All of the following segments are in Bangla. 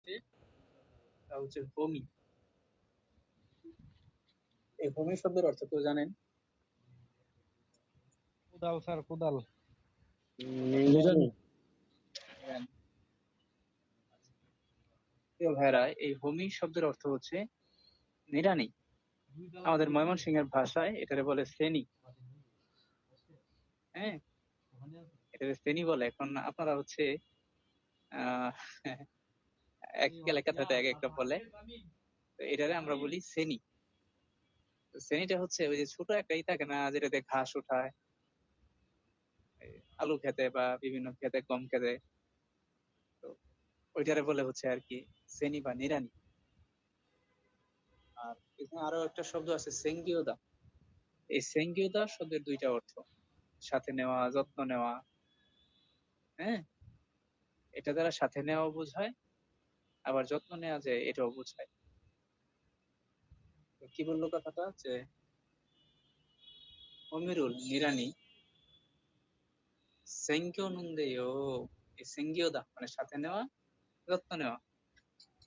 আছে, তা হচ্ছে ভূমি। এই ভূমি শব্দের অর্থ কেউ জানেন? কোদাল স্যার, কোদাল। নিরানি। জানেন? প্রিয় ভাইরা, এই ভূমি শব্দের অর্থ হচ্ছে নিড়ানি। আমাদের ময়মনসিংহের ভাষায় এটারে বলে শ্রেণী। হ্যাঁ, এটারে শ্রেণী বলে। এখন আপনারা হচ্ছে আহ এক এক এলাকাতে হয়তো এক একটা বলে, তো এটারে আমরা বলি শ্রেণী। তো শ্রেণীটা হচ্ছে ওই যে ছোট একটা থাকে না, যেটাতে ঘাস উঠায়, এই আলু খেতে বা বিভিন্ন খেতে, গম খেতে। তো ওইটারে বলে হচ্ছে আর কি শ্রেণী বা নিড়ানি। আর এখানে আরো একটা শব্দ আছে সেঙ্গিওদা। এই সেঙ্গিওদা শব্দের দুইটা অর্থ, সাথে নেওয়া, যত্ন নেওয়া। হ্যাঁ, এটা দ্বারা সাথে নেওয়া বোঝায়, আবার যত্ন নেওয়া যায় এটাও বোঝায়। তো কি বললো কথাটা, যে অমিরুল নিরানি সেঙ্গিও নুন্দেও। এই সেঙ্গিওদা মানে সাথে নেওয়া, যত্ন নেওয়া।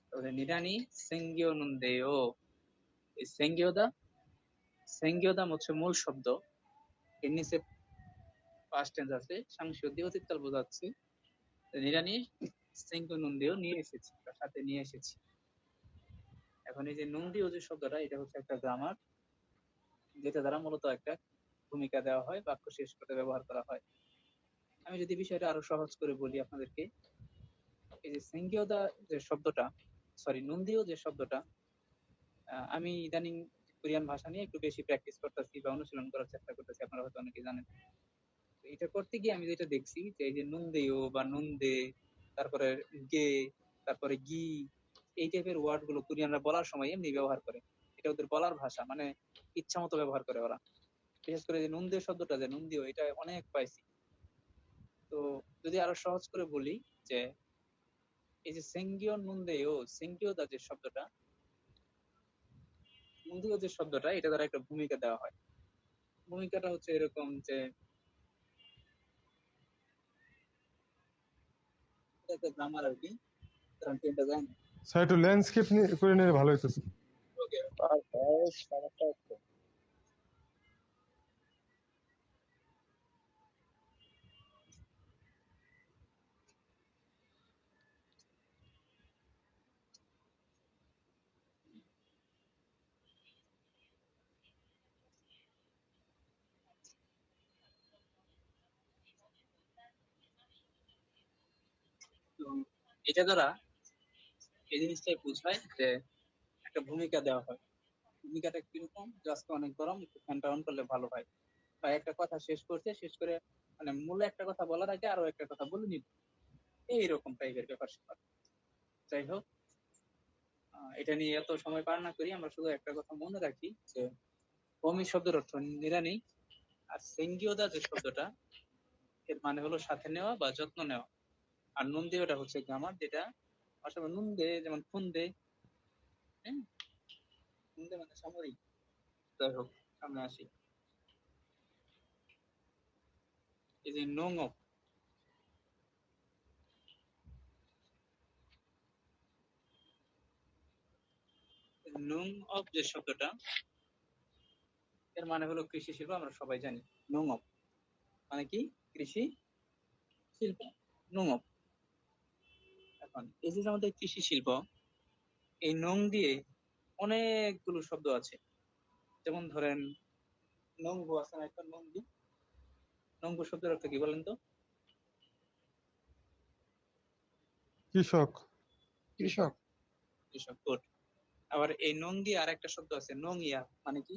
তাহলে নিরানি সেঙ্গিও নুন্দেও। এই সেঙ্গিওদা, সেঙ্গিওদা হচ্ছে মূল শব্দ। এর নিচে পাস্ট টেন্স আছে, সাংসিক অতীতকাল বোঝাচ্ছে। নিরানি সেঙ্গিও নুন্দেও নিয়ে এসেছি বা সাথে নিয়ে এসেছি। এখন এই যে নুন্দিও যে শব্দটা, এটা হচ্ছে একটা গ্রামার, যেটা দ্বারা মূলত একটা ভূমিকা দেওয়া হয়, বাক্য শেষ করতে ব্যবহার করা হয়। আমি যদি বিষয়টা আরো সহজ করে বলি আপনাদেরকে, এই যে সেঙ্গিওদা যে শব্দটা, সরি নুন্দিও যে শব্দটা, আমি ইদানিং কোরিয়ান ভাষা নিয়ে একটু বেশি প্র্যাকটিস করতেছি বা অনুশীলন করার চেষ্টা করতেছি, আপনারা হয়তো অনেকে জানেন। তো এটা করতে গিয়ে আমি যেটা দেখছি, যে এই যে নুন্দেও বা নুন্দে, তারপরে গে, তারপরে গি, এই টাইপের ওয়ার্ড গুলো কোরিয়ানরা বলার সময় এমনি ব্যবহার করে। এটা ওদের বলার ভাষা, মানে ইচ্ছা মতো ব্যবহার করে ওরা। বিশেষ করে যে নুন্দে শব্দটা, যে নুন্দিও, এটা অনেক পাইছি। তো যদি আরো সহজ করে বলি, যে এই যে সেঙ্গিও নুন্দেও, সেঙ্গিও দা যে শব্দটা, নুন্দিও যে শব্দটা, এটা দ্বারা একটা ভূমিকা দেওয়া হয়। ভূমিকাটা হচ্ছে এরকম যে এটা একটা গ্রামার আর কি, কারণ এটা জানি। স্যার একটু ল্যান্ডস্কেপ করে নিলে ভালো হইতেছে। ওকে, আর ভয়েস সমস্যা হচ্ছে। তো এটা দ্বারা এই জিনিসটাই বোঝায় যে একটা ভূমিকা দেওয়া হয়। ভূমিকাটা কিরকম, যে আজকে অনেক গরম, একটু ফ্যানটা অন করলে ভালো হয়। বা একটা কথা শেষ করছে, শেষ করে মানে মূল একটা কথা বলার আগে আরো একটা কথা বলে নিব, এইরকম টাইপের ব্যাপার স্যাপার। যাই হোক, এটা নিয়ে এত সময় পার না করি, আমরা শুধু একটা কথা মনে রাখি, যে ভূমি শব্দের অর্থ নিড়ানি। আর সেঙ্গিওদা যে শব্দটা, এর মানে হলো সাথে নেওয়া বা যত্ন নেওয়া। আর নুনদেওটা হচ্ছে গ্রামার, যেটা আসলে নুনদে যেমন খুন্দে। হ্যাঁ, খুন্দে মানে সাময়িক। যাই হোক, সামনে আসি। এই যে নোংক, নুং অফ যে শব্দটা, এর মানে হলো কৃষি শিল্প। আমরা সবাই জানি নোং অফ মানে কি, কৃষি শিল্প, নোং অফ। এখন এই যে আমাদের কৃষি শিল্প, এই নোং দিয়ে অনেকগুলো শব্দ আছে। যেমন ধরেন নঙ্গু আছে না, একটা নঙ্গি। নঙ্গু শব্দের অর্থ কি বলেন তো? কৃষক। কৃষক। কৃষক, গুড। আবার এই নং দিয়ে আর একটা শব্দ আছে, নং ইয়া মানে কি?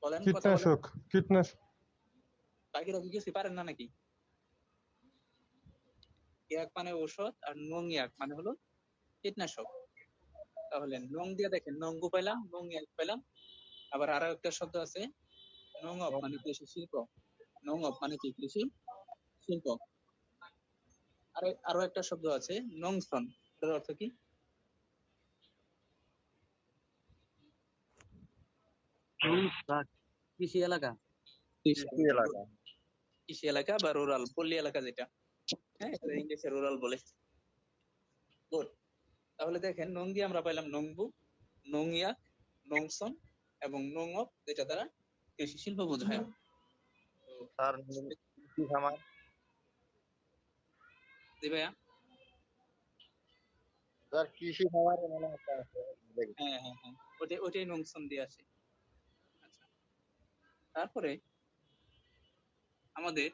বলেন, কথা বলেন। কীটনাশক। কীটনাশক। বাকিরা কি কিছু পারেন না নাকি? ইয়াক মানে ঔষধ, আর নং ইয়াক মানে হলো কীটনাশক। তাহলে নং দিয়ে দেখেন, নঙ্গু পেলাম, নং ইয়াক পেলাম। আবার আরো একটা শব্দ আছে, নং অফ মানে কৃষি শিল্প। নং অফ মানে কি, কৃষি শিল্প। আরো একটা শব্দ আছে, নংসন। এটার অর্থ কি? কৃষি এলাকা। কৃষি কৃষি এলাকা, good. এলাকা। কৃষি এলাকা বা রুরাল, পল্লী এলাকা যেটা, হ্যাঁ, এটা ইংলিশে রুরাল বলে। গুড। তাহলে দেখেন, নং দিয়ে আমরা পাইলাম নংবু, নংইয়াক, নংসন এবং নংঅক, যেটা দ্বারা কৃষি শিল্প বোঝায়। তো স্যার কৃষি খামার। জি ভাইয়া। স্যার কৃষি খামারে মনে একটা আছে দেখবেন। হ্যাঁ হ্যাঁ হ্যাঁ, ওটাই নংসন দিয়ে আসে। আচ্ছা, তারপরে আমাদের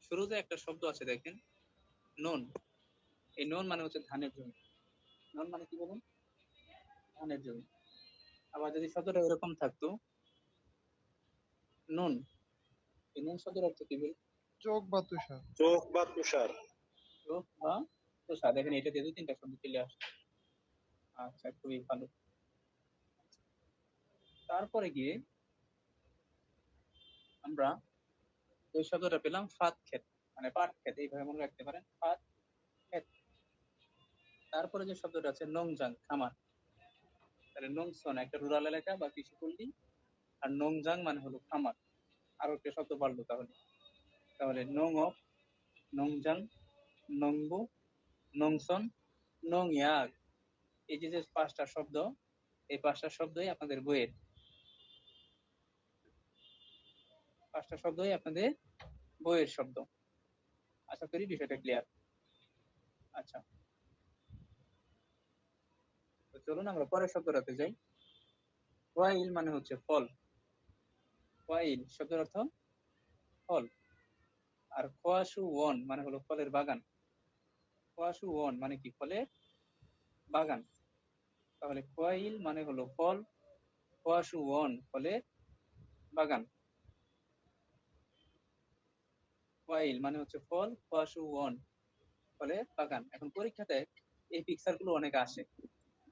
শুরুতে একটা শব্দ আছে দেখেন, নন। এই নন মানে হচ্ছে ধানের জমি। নন মানে কি বলুন? ধানের জমি। আবার যদি শব্দটা এরকম থাকতো, নুন, এই নুন শব্দের অর্থ কি বলুন? চোখ বা তুষার। চোখ বা তুষার। চোখ বা তুষার। দেখেন, এটা দিয়ে 2-3টা শব্দ চলে আসে। আচ্ছা, খুবই ভালো। তারপরে গিয়ে আমরা ওই শব্দটা পেলাম ফাত ক্ষেত, মানে পাট ক্ষেত, এইভাবে মনে রাখতে পারেন, ফাত ক্ষেত। তারপরে যে শব্দটা আছে নংজাং, খামার। তাহলে নংসন একটা রুরাল এলাকা বা কৃষিপল্লী, আর নংজাং মানে হলো খামার। আরো একটা শব্দ পারলো তাহলে। তাহলে নং অফ, নংজাং, নংবু, নংসন, নংয়াগ। এই যে যে 5টা শব্দ, এই 5টা শব্দই আপনাদের বইয়ের, 5টা শব্দই আপনাদের বইয়ের শব্দ। আশা করি বিষয়টা ক্লিয়ার। আচ্ছা, তো চলুন আমরা পরের শব্দটাতে যাই। ওয়াইল মানে হচ্ছে ফল। ওয়াইল শব্দের অর্থ ফল। আর কোয়াশু ওয়ান মানে হলো ফলের বাগান। কোয়াশু ওয়ান মানে কি? ফলের বাগান। তাহলে কোয়াইল মানে হলো ফল, কোয়াশু ওয়ান ফলের বাগান। ওয়াইল মানে হচ্ছে ফল, কোয়াশু ওয়ান ফলের বাগান। এখন পরীক্ষাতে এই পিকচার গুলো অনেক আসে।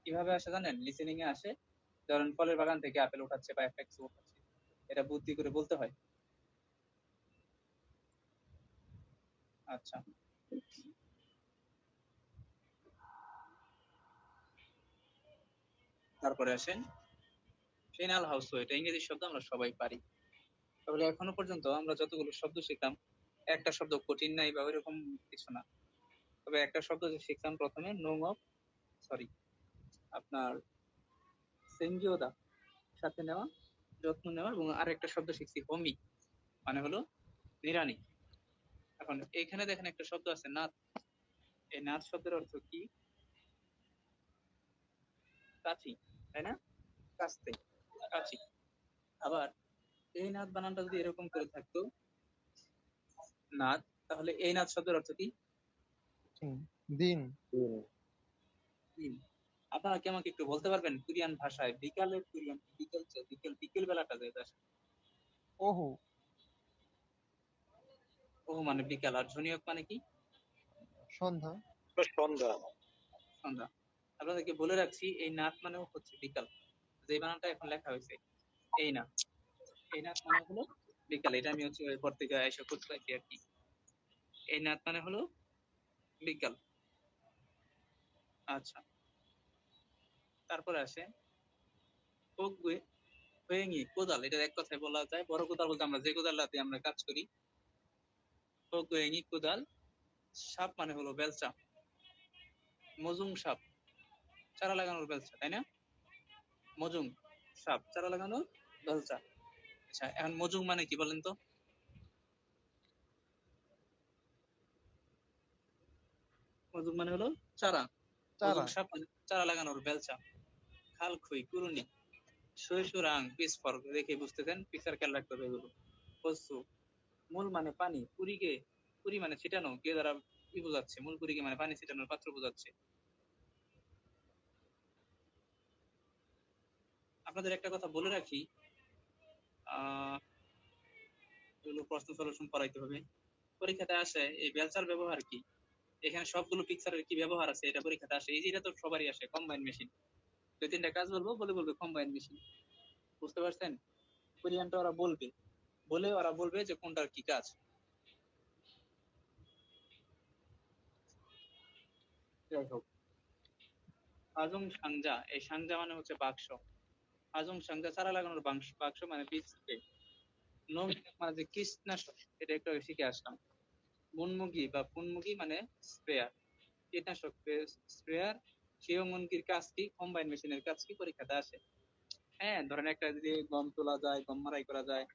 কিভাবে আসে জানেন? লিসেনিং এ আসে। ধরেন ফলের বাগান থেকে আপেল উঠাচ্ছে বা একটা কিছু উঠাচ্ছে, এটা বুদ্ধি করে বলতে হয়। আচ্ছা, তারপরে আসেন ফিনাল হাউস। এটা ইংরেজি শব্দ, আমরা সবাই পারি। তাহলে এখনো পর্যন্ত আমরা যতগুলো শব্দ শিখলাম, একটা শব্দ কঠিন নাই বা ওইরকম কিছু না। তবে একটা শব্দ যে শিখলাম প্রথমে, নোং অফ, সরি, আপনার সেনজিওদা, সাথে নেওয়া, যত্ন নেওয়া, এবং আরেকটা শব্দ শিখছি হোমি, মানে হলো নিড়ানি। এখন এখানে দেখেন একটা শব্দ আছে নাথ। এই নাথ শব্দের অর্থ কি? কাছি, তাই না? কাস্তে, কাছি। আবার এই নাথ বানানটা যদি এরকম করে থাকতো, নাথ, তাহলে এই নাথ শব্দের অর্থ কি? দিন। দিন। দিন। আপনারা কি আমাকে একটু বলতে পারবেন কোরিয়ান ভাষায় বিকালের কোরিয়ান বিকেল, বিকেল বিকেল বেলাটা যেটা, ওহো। ও মানে বিকাল, আর ঝনিয়ক মানে কি? সন্ধ্যা। সন্ধ্যা। সন্ধ্যা। আপনাদেরকে বলে রাখছি, এই নাথ মানেও হচ্ছে বিকাল। যে বানানটা এখন লেখা হয়েছে, এই নাথ, এই নাথ মানে হলো বিকাল। এটা আমি হচ্ছে এরপর থেকে এসে খুঁজে পাইছি আর কি। এই নাথ মানে হলো বিকাল। আচ্ছা, তারপরে আসে কোকগুয়ে, হোয়েঙি, কোদাল। এটা এক কথায় বলা যায়, বড় কোদাল বলতে আমরা যে কোদালটাতে আমরা কাজ করি। কোকগুয়েঙি কোদাল। সাপ মানে হলো বেলচা। মজুং সাপ, চারা লাগানোর বেলচা, তাই না? মজুং সাপ, চারা লাগানোর বেলচা। আচ্ছা, এখন মজুং মানে কি বলেন তো? মজুং মানে হলো চারা। মজুং চারা। সাপ মানে চারা লাগানোর বেলচা। খাল খুই কুরুনি, শৈশুরাং পিসফর, দেখে বুঝতেছেন, পিকচার খেয়াল রাখতে হবে এগুলো। কসু, মূল মানে পানি, পুরিকে, পুরি মানে ছিটানো, কে দ্বারা কি বোঝাচ্ছে? মূল পুরিকে মানে পানি ছিটানোর পাত্র বোঝাচ্ছে। আপনাদের একটা কথা বলে রাখি, আহ এগুলো প্রশ্ন সলিউশন করাইতে হবে। পরীক্ষাতে আসে এই বেলচার ব্যবহার কি, এখানে সবগুলো পিকচারের কি ব্যবহার আছে, এটা পরীক্ষাতে আসে। এই যে এটা তো সবারই আসে, কম্বাইন মেশিন। 2-3টা কাজ বলবো, বলে বলবে কম্বাইন মেশিন। বুঝতে পারছেন? কোরিয়ানটা ওরা বলবে, বলে ওরা বলবে যে কোনটার কি কাজ। যাই হোক, আজং সাংজা, এই সাংজা মানে হচ্ছে বাক্স। আজং সাংজা চারা লাগানোর বাক্স, বাক্স মানে বীজ থেকে। নৌনিরাক মানে যে কীটনাশক, এটা একটু আগে শিখে আসলাম। মুনমুগি বা পুনমুগি মানে স্প্রেয়ার, কীটনাশক স্প্রেয়ার। শিওমুনগির কাজ কি, কম্বাইন মেশিনের কাজ কি, পরীক্ষাতে আসে। হ্যাঁ, ধরেন একটা যদি গম তোলা যায়, গম মারাই করা যায়,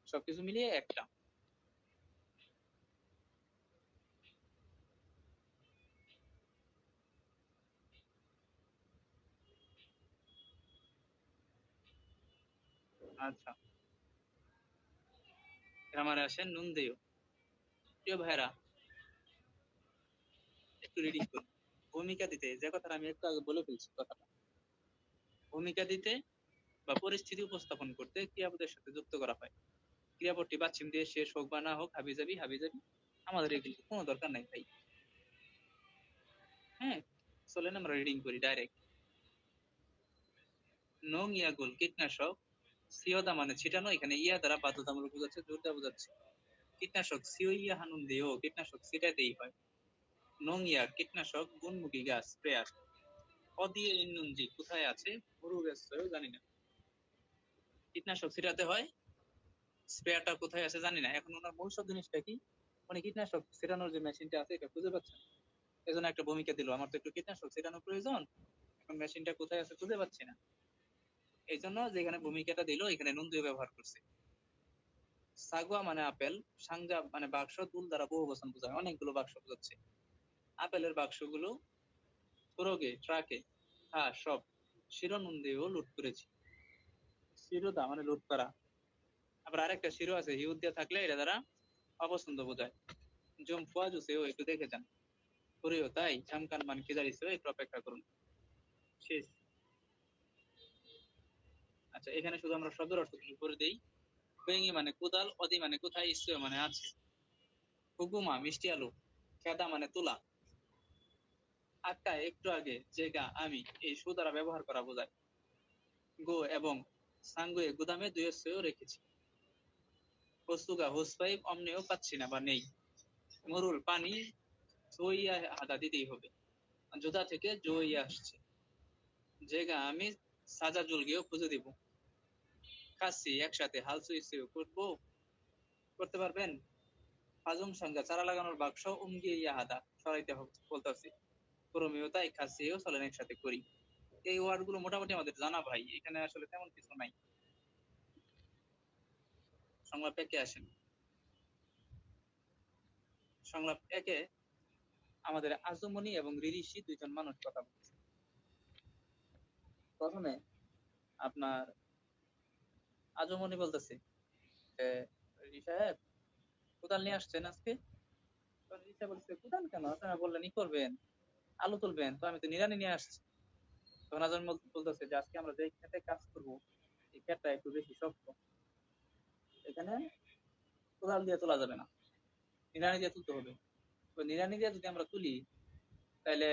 সবকিছু মিলিয়ে একটা। আচ্ছা, গ্রামারে আসেন নুন দিও। প্রিয় ভাইরা, একটু রিডিং করুন। ভূমিকা দিতে, যে কথাটা আমি একটু আগে বলে ফেলছি কথাটা, ভূমিকা দিতে বা পরিস্থিতি উপস্থাপন করতে ক্রিয়াপদের সাথে যুক্ত করা হয়। ক্রিয়াপদটি বাচ্চিম দিয়ে শেষ হোক বা না হোক, হাবিজাবি হাবিজাবি, আমাদের এগুলো কোনো দরকার নাই ভাই। হ্যাঁ, চলেন আমরা রিডিং করি ডাইরেক্ট। নং ইয়াগুল কীটনাশক, সিওদা মানে ছিটানো, এখানে ইয়া দ্বারা বাধ্যতামূলক বোঝাচ্ছে, জোর দেওয়া বোঝাচ্ছে। কীটনাশক সিও ইয়া হানুন দেও, কীটনাশক ছিটাতেই হয়। নং ইয়া কীটনাশক, গুনমুখী গাছ স্প্রেয়ার। অদিয়ে ইন্নুনজি কোথায় আছে, মরু গেছে জানি না। কীটনাশক ছিটাতে হয়, স্প্রেয়ারটা কোথায় আছে জানি না। এখন ওনার মূল সব জিনিসটা কি, উনি কীটনাশক ছিটানোর যে মেশিনটা আছে এটা খুঁজে পাচ্ছেন, এজন্য একটা ভূমিকা দিল, আমার তো একটু কীটনাশক ছিটানোর প্রয়োজন, এখন মেশিনটা কোথায় আছে খুঁজে পাচ্ছি না। এই জন্য যেখানে ভূমিকাটা দিল এখানে নুন দিয়ে ব্যবহার করছে। সাগুয়া মানে আপেল, সাংজা মানে বাক্স, দুল দ্বারা বহু বচন বোঝায়, অনেকগুলো বাক্স বোঝাচ্ছে। আপেলের বাক্সগুলো প্রোগে ট্রাকে, হ্যাঁ সব শিরোনুন দিয়েও লুট করেছি। শিরোদা মানে লুট করা। আবার আরেকটা শিরো আছে, হিউদ দিয়ে থাকলে এটা দ্বারা অপছন্দ বোঝায়। জুম ফুয়া জুসেও একটু দেখে যান। করিও তাই চামকান মান কি দাঁড়িয়েছে, একটু অপেক্ষা করুন। শেষ। আচ্ছা, এখানে শুধু আমরা শব্দের অর্থগুলো করে দেই। কুয়েঙ্গি মানে কোদাল, অদি মানে কোথায়, ইসিও মানে আছে। হুকুমা মিষ্টি আলু, খেদা মানে তুলা। আক্কা একটু আগে, জেগা আমি, এই সু দ্বারা ব্যবহার করা বোঝায়। গো এবং সাঙ্গুয়ে গুদামে দুইয়ের সয়েও রেখেছি। কস্তুগা হোস পাইপ অমনেও পাচ্ছি না বা নেই। মরুল পানি, জইয়া হাদা দিতেই হবে, জোদা থেকে জইয়া আসছে। জেগা আমি, সাজা জুলগেও খুঁজে দিব। কাশি একসাথে হাল সুইসেও করবো, করতে পারবেন। ফাজুম সাঙ্গা চারা লাগানোর বাক্স উমগিয়ে হাদা সরাইতে হবে বলতেছি। ক্রমেও তাই খাসিও চলেন একসাথে করি। এই ওয়ার্ড গুলো মোটামুটি আমাদের জানা ভাই, এখানে আসলে তেমন কিছু নাই। সংলাপ একে আসেন। সংলাপ একে আমাদের আজমনি এবং ঋষি দুইজন মানুষ কথা বলছে। প্রথমে আপনার আজমনি বলতেছে যে, ঋষি সাহেব কোদাল নিয়ে আসছেন আজকে? তো ঋষি সাহেব বলছে, কোদাল কেন, আপনারা বললেন ই করবেন, আলু তুলবেন, তো আমি তো নিড়ানি নিয়ে আসছি। তখন আজম বলতেছে যে, আজকে আমরা যে ক্ষেতে কাজ করবো এই ক্ষেতটা একটু বেশি শক্ত, এখানে কোদাল দিয়ে তোলা যাবে না, নিড়ানি দিয়ে তুলতে হবে। তো নিড়ানি দিয়ে যদি আমরা তুলি তাহলে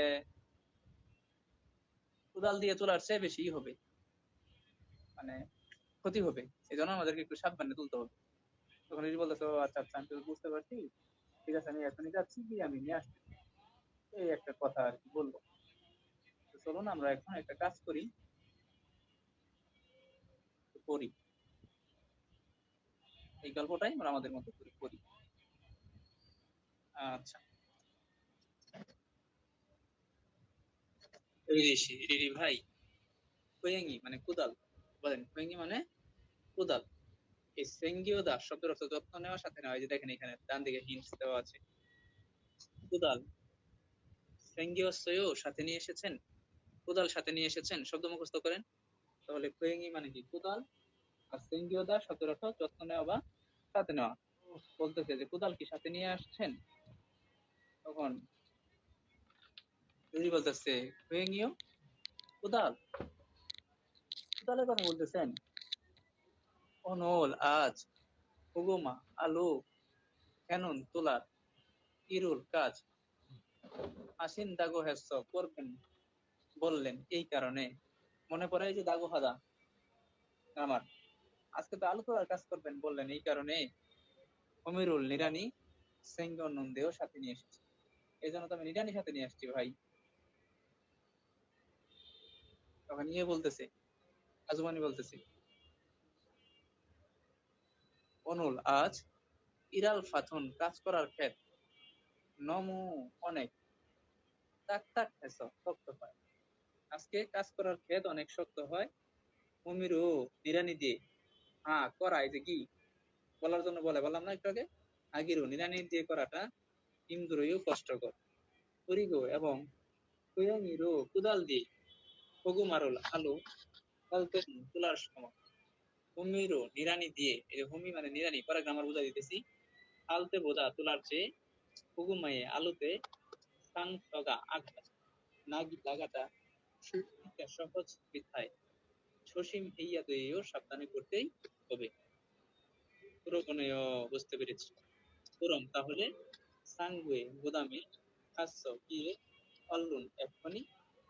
কোদাল দিয়ে তোলার চেয়ে বেশি হবে, মানে ক্ষতি হবে, এই জন্য আমাদেরকে একটু সাবধানে তুলতে হবে। তখন ঋষি বলতেছে, ও আচ্ছা আচ্ছা, আমি তো বুঝতে পারছি, ঠিক আছে আমি এখনই যাচ্ছি, কি আমি নিয়ে আসছি, এই একটা কথা আর কি বলবো। তো চলুন আমরা এখন একটা কাজ করি, করি এই গল্পটাই আমরা আমাদের মতো করে করি। আচ্ছা, ঋষি রিরি ভাই, কোয়েঙ্গি মানে কোদাল, বলেন কোয়েঙ্গি মানে কোদাল। এই সেঙ্গিও দা শব্দের অর্থ যত্ন নেওয়ার সাথে নেওয়া, এই যে দেখেন এখানে ডান দিকে হিন্টস দেওয়া আছে। কোদাল, সেঙ্গিও সয়ও সাথে নিয়ে এসেছেন, কোদাল সাথে নিয়ে এসেছেন, শব্দ মুখস্থ করেন। তাহলে কোয়েঙ্গি মানে কি কোদাল, আর সেঙ্গিও দা শব্দের অর্থ যত্ন নেওয়া বা সাথে নেওয়া। বলতেছে যে কোদাল কি সাথে নিয়ে আসছেন? তখন দিদি বলতেছে, কোয়েঙ্গিও কোদাল, কোদালের কথা বলতেছেন? অনল আজ, হুগুমা আলু, ক্যানন তোলার, ইরুল কাজ, আসিন দাগো হেস্য করবেন বললেন এই কারণে। মনে পড়ে এই যে দাগো হাদা আমার, আজকে তো আলু তোলার কাজ করবেন বললেন এই কারণে। অমিরুল নিরানি সেঙ্গ নন্দেও সাথে নিয়ে এসেছি, এই জন্য তো আমি নিরানির সাথে নিয়ে আসছি ভাই। তখন ইয়ে বলতেছে, আজমানি বলতেছে, অনুল আজ, ইরাল ফাথুন কাজ করার ক্ষেত, নমু অনেক, তাক তাক হেস শক্ত হয়। আজকে কাজ করার ক্ষেত অনেক শক্ত হয়। অমিরু নিরানি দিয়ে, করা এই যে কি বলার জন্য বললাম না একটু আগে, আগিরু নিরানি দিয়ে করাটা ইন্দ্রও কষ্টকর। করিগো এবং কুয়াঙ্গিরু কুদাল দিয়ে, হগু মারুল আলু কালকে তোলার সময়, হুমিরু নিরানি দিয়ে, এই যে হুমি মানে নিরানি, পরে গ্রামার বুঝা দিতেছি। আলতে বোঝা তোলার চেয়ে, হুগুমায়ে আলুতে সাং লগা আঘাত, নাগি লাগাটা সহজ বৃথায়, সসীম হইয়া দইও সাবধানে করতেই হবে। পুরোপনেও বুঝতে পেরেছি। পুরম তাহলে সাংগুয়ে গুদামে খাচ্ছ গিয়ে অল্লুন এক্ষুনি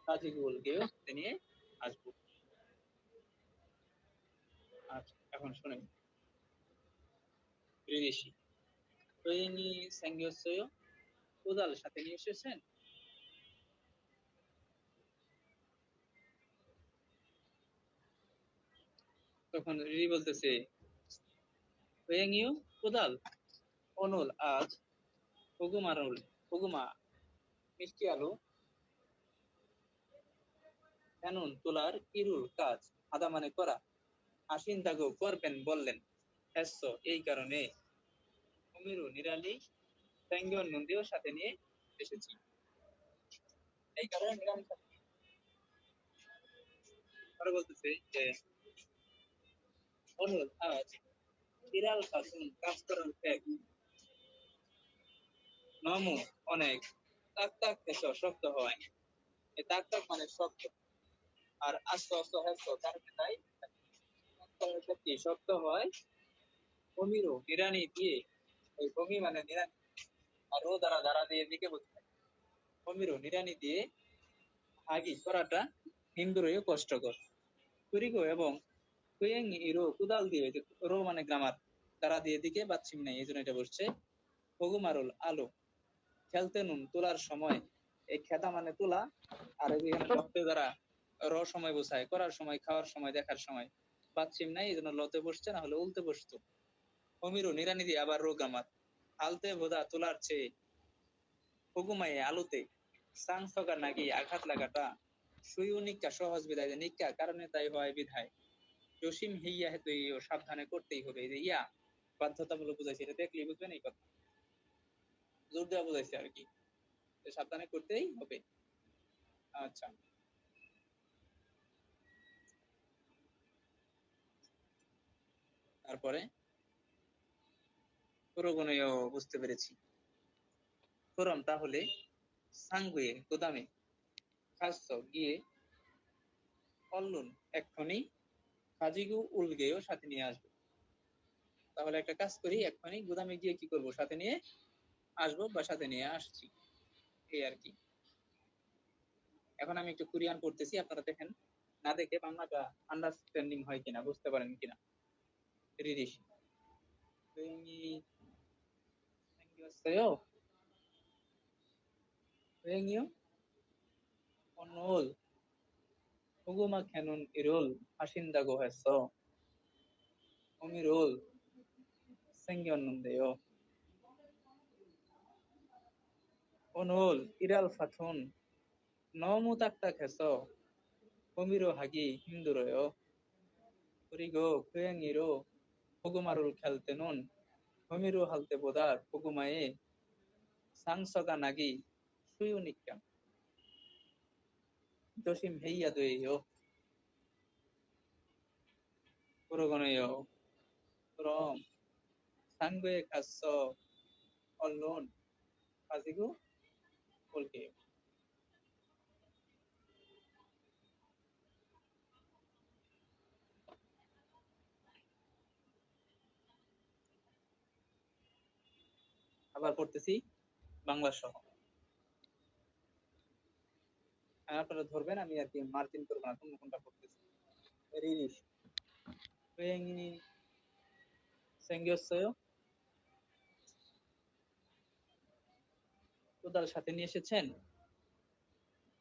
কাজিগুল গেও নিয়ে আসবো। আচ্ছা এখন শোনেন, বিদেশি তৈনি স্যাঙ্গিওসয় কোদাল সাথে নিয়ে এসেছেন। তখন রিরি বলতেছে, ওয়েঙ্গিও কোদাল, অনল আজ, হুগুমারুল হুগুমা মিষ্টি আলু, এনুন তোলার ইরুর কাজ, আদা মানে করা, আসিন তাগো করবেন বললেন, হেস্য এই কারণে, অমিরু নিরালি স্যাঙ্গিও নন্দীও সাথে নিয়ে এসেছি। এই কারণে নিরালি সাথে নিয়ে এসেছি। পরে বলতেছে যে অনল আজ, বিড়াল শাসন কাজ করার ত্যাগ, নমু অনেক, তাক তাক হেস শক্ত হয়। এই তাক তাক মানে শক্ত, আর আস্ত আস্ত হেস তার তাই কি শক্ত হয়। অমিরু নিরানি দিয়ে, ওই ভূমি মানে নিরানি, আর রো দ্বারা দ্বারা দিয়ে দিকে বোঝায়। অমিরু নিরানি দিয়ে আগি করাটা হিন্দুরও কষ্টকর। কুরিগো এবং কুয়েং ইরো কুদাল দিয়ে, যে রো মানে গ্রামার, দ্বারা দিয়ে দিকে বাচ্চিম নাই, এই জন্য এটা বসছে। হগুমারুল আলো খেলতে নুন তোলার সময়, এই খেতা মানে তোলা, আর এখানে লতে দ্বারা র সময় বোঝায়, করার সময়, খাওয়ার সময়, দেখার সময়, বাচ্চিম নাই এই জন্য লতে বসছে, না হলে উল্টে বসতো। অমিরু নিরানি দিয়ে আবার রো গ্রামার, আলতে বোধা তোলার চেয়ে, হুগুমায়ে আলুতে, সাং সগা নাগি আঘাত লাগাটা, সুইউ নিক্কা সহজ বিধায়, নিক্কা কারণে তাই হয় বিধায়, জসিম হইয়া হেতু সাবধানে করতেই হবে। এই যে ইয়া বাধ্যতামূলক বুঝাইছে, এটা দেখলেই বুঝবেন এই কথা, জোর দেওয়া বুঝাইছে আর কি, সাবধানে করতেই হবে। আচ্ছা তারপরে পুরোগুণেও বুঝতে পেরেছি। পুরম তাহলে সাঙ্গুয়ে গুদামে খাচ্ছ গিয়ে অল্লুন এক্ষুনি কাজিগু উলগেও সাথে নিয়ে আসবো। তাহলে একটা কাজ করি, এক্ষুনি গুদামে গিয়ে কি করব, সাথে নিয়ে আসবো বা সাথে নিয়ে আসছি, এই আর কি। এখন আমি একটু কোরিয়ান পড়তেছি, আপনারা দেখেন, না দেখে বাংলাটা আন্ডারস্ট্যান্ডিং হয় কিনা, বুঝতে পারেন কিনা। রিরিশ 생겼어요. 여행이요? 오늘 고구마 캐는 일을 하신다고 해서 오늘을 생겼는데요. 오늘 일할 파트는 너무 딱딱해서 호미로 하기 힘들어요. 그리고 고양이로 고구마를 캘 때는 호미로 할 때보다 고구마에 상처가 나기 쉬우니까 조심해야 돼요. 그러거네요. 그럼 상구에 가서 얼른 가지고 올게요. আবার পড়তেছি বাংলা সহ, আপনারা ধরবেন, আমি আর কি মার্জিন করবো না কোন কোনটা পড়তেছি। রিরিশ 고양이 생겼어요? কোদাল সাথে নিয়ে এসেছেন?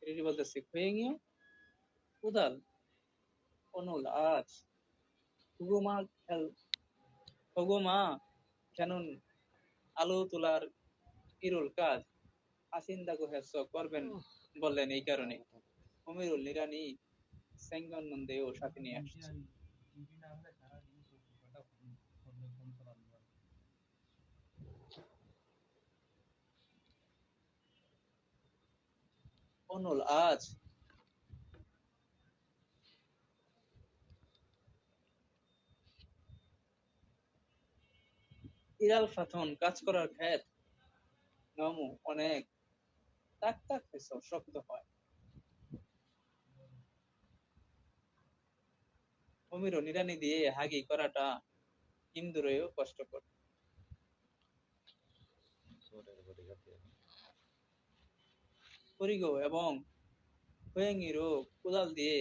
রিরি বলতেছে 고양이요? কোদাল, অনুল আজ, হুগুমা খেল ওগো মা, কেন আলো তোলার ইরুল কাজ আসিন্দাগো হেস করবেন বললেন এই কারণে অমিরুল নিরানি সেঙ্গনন্দেও সাথে নিয়ে আসছে। অনল আজ ইরাল ফাথন কাজ করার ক্ষেত নমু অনেক তাক তাক হেস শক্ত হয়। অমিরও নিরানি দিয়ে হাগি করাটা ইন্দুরেও কষ্টকর। করিগো এবং হোয়েঙ্গিরও কোদাল দিয়ে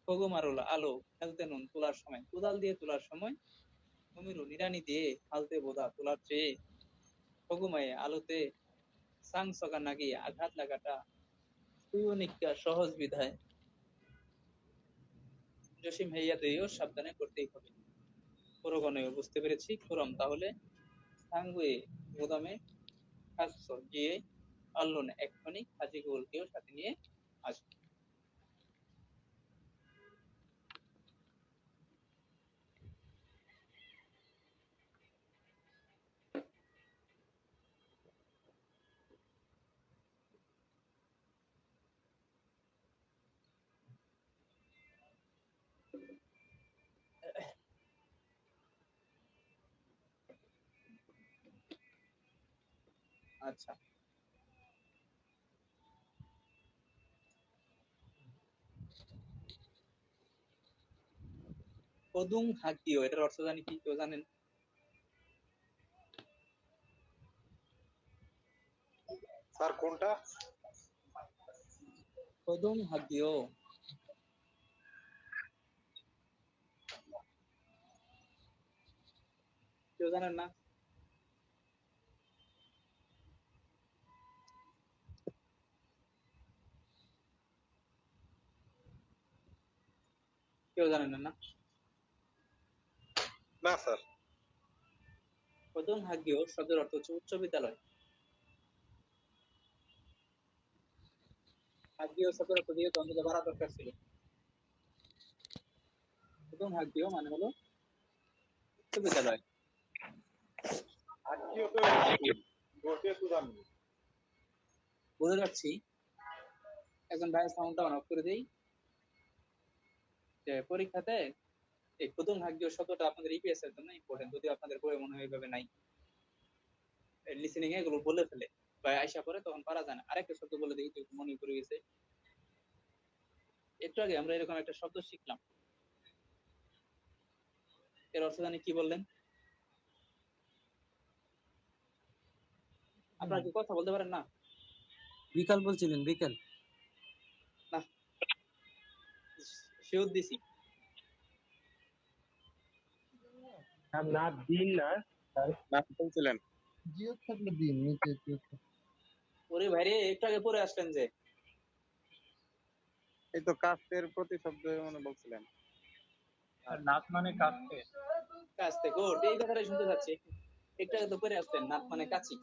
খগোমারুল আলো ফেলতে নুন তোলার সময়, কোদাল দিয়ে তোলার সময় অমিরও নিরানি দিয়ে হালতে বোধা তোলার চেয়ে খগুমায়ে আলোতে সাং সকা নাগিয়ে আঘাত লাগাটা সুয়নিকা সহজ বিধায় জসিম হেইয়াতেও সাবধানে করতেই হবে। পুরোগণেও বুঝতে পেরেছি খুরম তাহলে সাঙ্গুয়ে গোদামে কাজ গিয়ে আল্লুন এক্ষুনি হাজিগুলকেও সাথে নিয়ে আসবে। আচ্ছা, কদুম হাকিও এটার অর্থ জানি কি কেউ জানেন? স্যার কোনটা? কদুম হাকিও কেউ জানেন না? কেউ জানেন না? না, না স্যার। কদুম হাকিও শব্দের অর্থ হচ্ছে উচ্চ বিদ্যালয়। হাকিও শব্দের অর্থ দিয়ে দ্বন্দ্ব বাড়া দরকার ছিল। কদুম হাকিও মানে হলো উচ্চ বিদ্যালয়। আজকেও তো বসে তো জানি। বুঝে যাচ্ছি। একজন ভাইয়ের সাউন্ডটা অন অফ করে দেই। যে পরীক্ষাতে এই কদুম হাকিও শব্দটা আপনাদের ইপিএস এর জন্য ইম্পর্টেন্ট, যদি আপনাদের বইয়ে মনে হয় এইভাবে নাই, লিসেনিং এ এগুলো বলে ফেলে বা আইসা পরে তখন পারা যায় না। আরেকটা শব্দ বলে দিই, একটু মনে পড়ে গেছে। একটু আগে আমরা এরকম একটা শব্দ শিখলাম, এর অর্থ জানি কি বললেন? আপনারা কি কথা বলতে পারেন না? বিকাল বলছিলেন, বিকাল। না, শিওর দিছি। না দিন না না বলছিলেন। জিও থাকলে দিন নিচে জিও থাকলে। ওরে ভাইরে, একটু আগে পরে আসলেন যে। এই তো কাস্তের প্রতিশব্দ মানে বলছিলেন। নাক মানে কাস্তে। কাস্তে, গুড, এই কথাটাই শুনতে চাচ্ছি। একটু আগে তো পরে আসলেন, নাক মানে কাছি।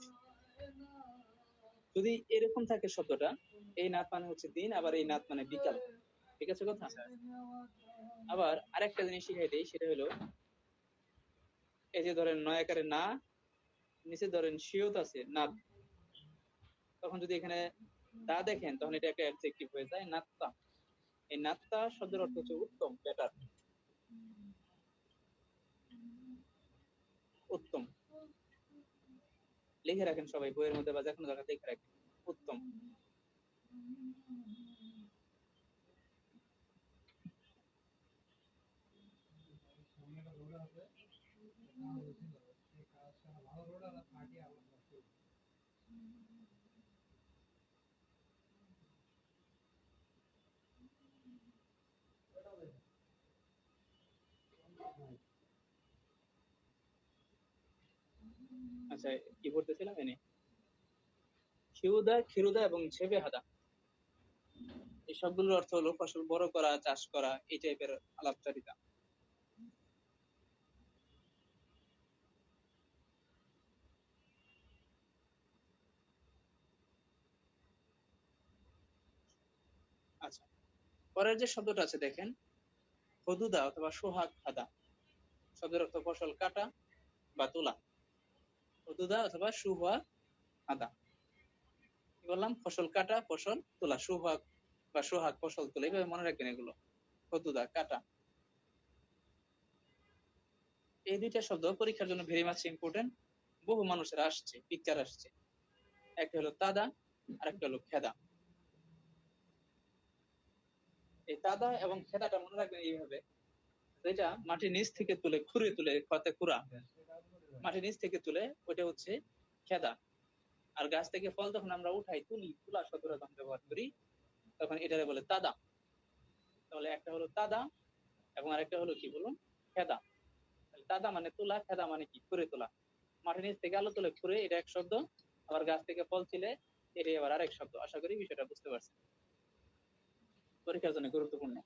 যদি এরকম থাকে শব্দটা, এই নাত মানে হচ্ছে দিন, আবার এই নাত মানে বিকাল। ঠিক আছে কথা? আবার আরেকটা জিনিস শিখাই দেই, সেটা হলো এই যে ধরেন নয়াকারে না, নিচে ধরেন শিওত আছে নাত, তখন যদি এখানে দা দেখেন তখন এটা একটা অ্যাডজেক্টিভ হয়ে যায় নাত্তা। এই নাত্তা শব্দের অর্থ হচ্ছে উত্তম, বেটার, উত্তম। লিখে রাখেন সবাই বইয়ের মধ্যে বা যে কোনো জায়গায় লিখে রাখেন উত্তম। আচ্ছা, কি পড়তেছিলাম এনে? খিউদা, খিরুদা এবং ঝেবে হাদা, এই সবগুলোর অর্থ হলো ফসল বড় করা, চাষ করা, এই টাইপের আলাপচারিতা। পরের যে শব্দটা আছে দেখেন, হদুদা অথবা সোহাগ খাদা, শব্দের অর্থ ফসল কাটা বা তোলা। হদুদা অথবা সুহাগ খাদা, কি বললাম? ফসল কাটা, ফসল তোলা, সুহাগ বা সোহাগ ফসল তোলা, এইভাবে মনে রাখবেন এগুলো। হদুদা কাটা, এই দুইটা শব্দ পরীক্ষার জন্য ভেরি মাচ ইম্পর্টেন্ট। বহু মানুষের আসছে, পিকচার আসছে। একটা হলো তাদা আর একটা হলো খেদা। এই তাদা এবং খেদাটা মনে রাখবেন এইভাবে, যেটা মাটির নিচ থেকে তুলে খুঁড়ে তুলে, খতে খুঁড়া, মাটির নিচ থেকে তুলে, ওইটা হচ্ছে খেদা। আর গাছ থেকে ফল যখন আমরা উঠাই, তুলি, তুলা শব্দটা যখন ব্যবহার করি, তখন এটারে বলে তাদা। তাহলে একটা হলো তাদা এবং আরেকটা হলো কি বলুন, খেদা। তাদা মানে তুলা, খেদা মানে কি, খুঁড়ে তোলা। মাটির নিচ থেকে আলো তুলে খুঁড়ে, এটা এক শব্দ। আবার গাছ থেকে ফল ছিলে, এটাই আবার আরেক শব্দ। আশা করি বিষয়টা বুঝতে পারছেন, পরীক্ষার জন্য গুরুত্বপূর্ণ।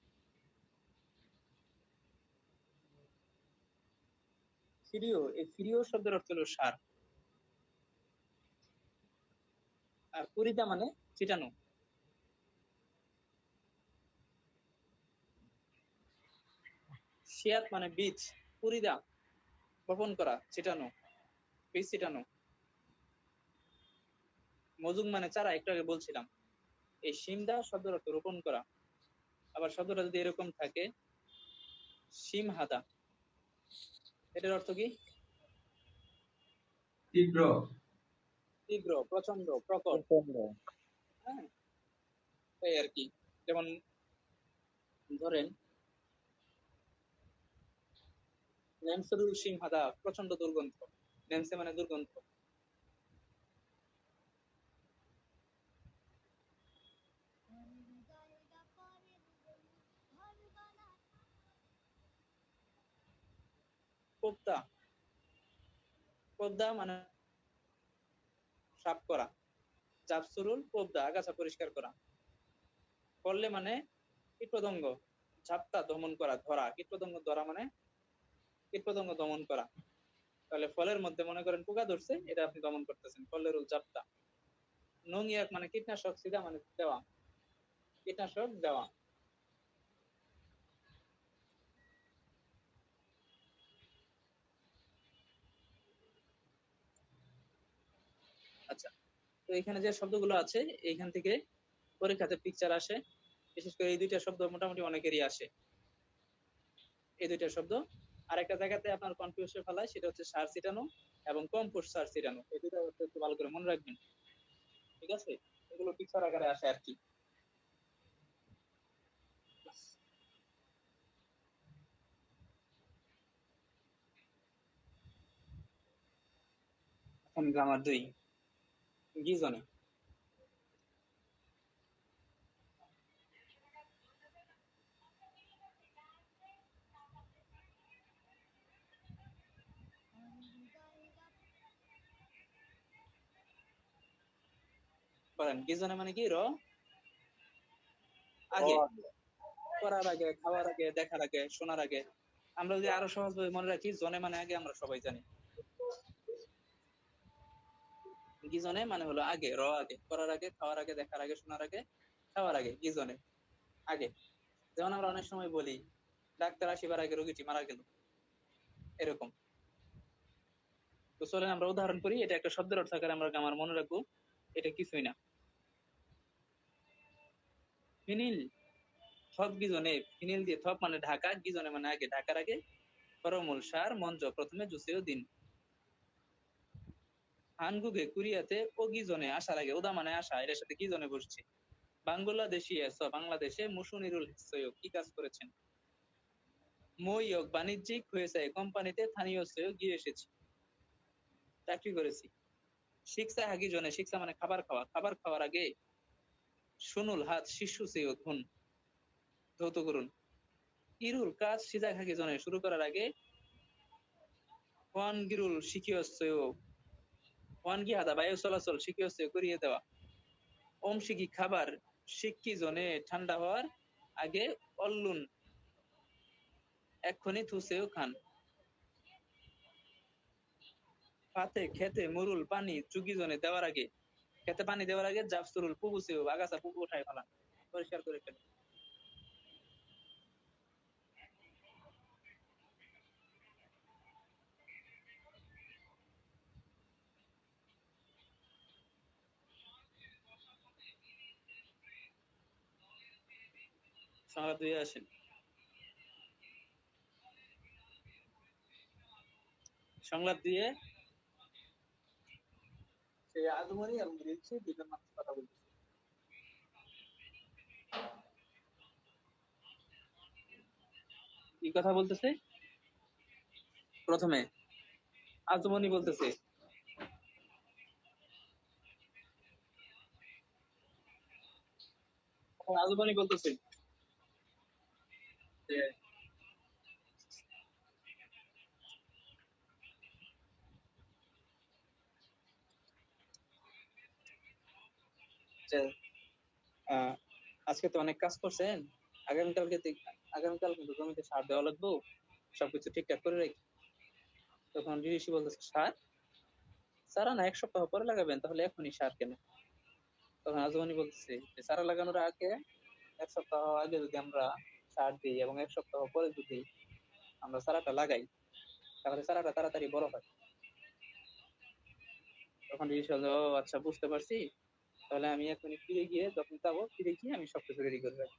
ফিরিও, এই ফিরিও শব্দের অর্থ হলো সার। আর পুরিদা মানে ছিটানো। শিয়াত মানে বীজ, পুরিদা বপন করা, ছিটানো, বীজ ছিটানো। মজুং মানে চারা, একটু আগে বলছিলাম। এই সিমদা শব্দের অর্থ রোপণ করা। আবার শব্দটা যদি এরকম থাকে, সিম হাদা, এটার অর্থ কি? তীব্র, তীব্র, প্রচন্ড, প্রকট। হ্যাঁ, এই আর কি। যেমন ধরেন, নেমসেরুল সিম হাদা, প্রচন্ড দুর্গন্ধ। নেমসে মানে দুর্গন্ধ। পোক্তা, পোদ্দা মানে সাফ করা। জাফসুরুল পোদ্দা, আগাছা পরিষ্কার করা। করলে মানে কীটপতঙ্গ, ঝাপটা দমন করা, ধরা। কীটপতঙ্গ ধরা মানে কীটপতঙ্গ দমন করা। তাহলে ফলের মধ্যে মনে করেন পোকা ধরছে, এটা আপনি দমন করতেছেন, ফলের ঝাপটা। নংইয়াক মানে কীটনাশক, সিদা মানে দেওয়া, কীটনাশক দেওয়া। আচ্ছা, তো এখানে যে শব্দগুলো আছে, এইখান থেকে পরীক্ষাতে পিকচার আসে। বিশেষ করে এই দুইটা শব্দ মোটামুটি অনেকেরই আসে, এই দুইটা শব্দ। আর একটা জায়গাতে আপনার কনফিউশন ফেলায়, সেটা হচ্ছে সার ছিটানো এবং কম্পোস্ট সার ছিটানো। এই দুইটা একটু ভালো করে মনে রাখবেন, ঠিক আছে? এগুলো পিকচার আকারে আসে আর কি। এখন গ্রামার 2, গিজনে। বলেন, গিজনে মানে কি? আগে, করার আগে, খাওয়ার আগে, দেখার আগে, শোনার আগে। আমরা যদি আরো সহজভাবে মনে রাখি, জনে মানে আগে, আমরা সবাই জানি। গিজনে মানে হলো আগে, আগে, করার আগে, খাওয়ার আগে, দেখার আগে, শোনার আগে, খাওয়ার আগে, গিজনে আগে। যেমন আমরা অনেক সময় বলি, ডাক্তার আসিবার আগে রোগীটি মারা গেল, এরকম। তো চলেন আমরা উদাহরণ করি। এটা একটা শব্দের অর্থ আকারে আমরা আমার মনে রাখবো, এটা কিছুই না। ফিনিল, থপ গিজনে, ফিনিল দিয়ে, থপ মানে ঢাকা, গিজনে মানে আগে, ঢাকার আগে। ফরমুল সার মঞ্চ প্রথমে জুসেও দিন। হানগুগে কুরিয়াতে ও গিজনে, আসার আগে, ওদা মানে আসা, এর সাথে গিজনে বসছে। বাংলাদেশি বাংলাদেশে মুসুনিরুল সৈয়দ কি কাজ করেছেন? মইয়ক বাণিজ্যিক হয়েছে, কোম্পানিতে স্থানীয় সৈয়দ গিয়ে এসেছি, চাকরি করেছি। শিক্ষা হাগি জনে, শিক্ষা মানে খাবার খাওয়া, খাবার খাওয়ার আগে। শুনুল হাত শিশু সৈয়দ হুন, ধৌত করুন। ইরুল কাজ সিজা হাগি জনে, শুরু করার আগে। ওয়ান গিরুল শিখিও সৈয়দ, ওয়ান গি হাদা বায়ু চলাচল, শিখিও সৈয়দ করিয়ে দেওয়া। ওম শিখি খাবার, শিক্ষি জনে ঠান্ডা হওয়ার আগে। অল্লুন এক্ষুনি থুসেও খান। পাতে খেতে মুরুল পানি চুগি জনে, দেওয়ার আগে, খেতে পানি দেওয়ার আগে। জাফসুরুল পুবুসেও, আগাছা পুবু উঠায় ফেলান, পরিষ্কার করে ফেলেন। সংলাপ 2 আসেন। সংলাপ 2 সে আদমরি এবং গ্রিলছে দুজন মানুষ কথা বলতেছে। কি কথা বলতেছে? প্রথমে আজমনি বলতেছে আজমনি বলতেছে যে যে, আহ, আজকে তো অনেক কাজ করছেন, আগামীকাল কিন্তু জমিতে সার দেওয়া লাগবে, সবকিছু ঠিকঠাক করে রাখি। তখন ঋষি বলতেছে সার চারা না 1 সপ্তাহ পরে লাগাবেন, তাহলে এখনই সার কেন? তখন আজমনি বলতেছে যে চারা লাগানোর আগে 1 সপ্তাহ আগে যদি আমরা সার দিই এবং 1 সপ্তাহ পরে যদি আমরা চারাটা লাগাই, তাহলে চারাটা তাড়াতাড়ি বড় হয়। তখন ঋষি বলল, ও আচ্ছা বুঝতে পারছি, তাহলে আমি এখনই ফিরে গিয়ে যখন যাবো, ফিরে গিয়ে আমি সবকিছু রেডি করে রাখি,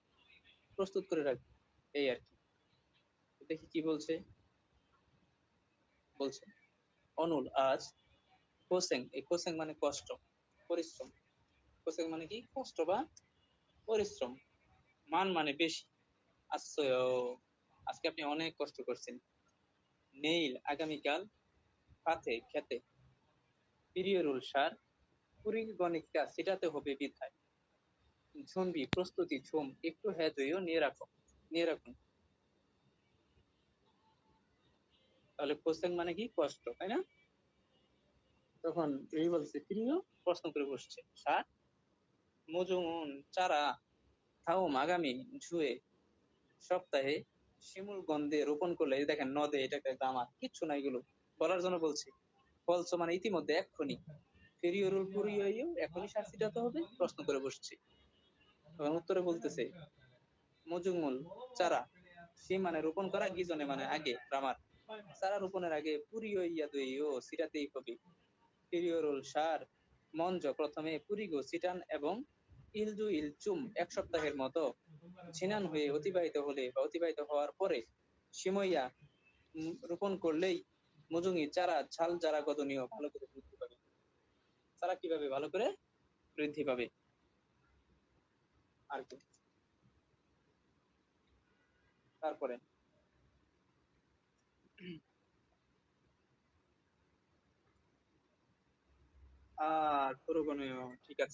প্রস্তুত করে রাখি, এই আর কি। দেখি কি বলছে। বলছে অনুল আজ কোসেং, এই কোসেং মানে কষ্ট, পরিশ্রম। কোসেং মানে কি? কষ্ট বা পরিশ্রম। মান মানে বেশি। আশ্চর্য, আজকে আপনি অনেক কষ্ট করছেন। নেইল আগামীকাল পাতে খেতে, পিরিয়রুল সার পরিগণিকা সেটাতে হবে বিধায়। ঝুমবি প্রস্তুতি ঝুম একটু হ্যাঁ দইও নিয়ে রাখো, নিয়ে রাখুন। তাহলে কোসেং মানে কি? কষ্ট, তাই না? তখন এই বলছে প্রিয়, প্রশ্ন করে বসছে সার মজুন চারা থাউম আগামী ঝুয়ে সপ্তাহে শিমুল গন্ধে রোপণ করলে। এই দেখেন নদে, এটা একটা গ্রামার, কিচ্ছু নাই এগুলো বলার জন্য বলছি। ফলস মানে ইতিমধ্যে, এক্ষুনি। ফেরিওরুল পুরিও এখনই সার ছিটাতে হবে, প্রশ্ন করে বসছে। এবং উত্তরে বলতেছে মজুমুল চারা, সে মানে রোপণ করা, গিজনে মানে আগে, গ্রামার। চারা রোপণের আগে পুরিও ইয়া দইও ছিটাতেই হবে। ফেরিওরুল সার মঞ্জ প্রথমে পুরিগো সিটান এবং ইলজু ইলচুম 1 সপ্তাহের মতো ছিনান হয়ে অতিবাহিত হলে বা অতিবাহিত হওয়ার পরে সিমইয়া রোপণ করলেই মজুঙি চারা ঝাল যারা গদনীয় ভালো করে বৃদ্ধি পাবে। চারা কিভাবে ভালো করে বৃদ্ধি পাবে আর কি। তারপরে আর পুরোগণীয়, ঠিক আছে।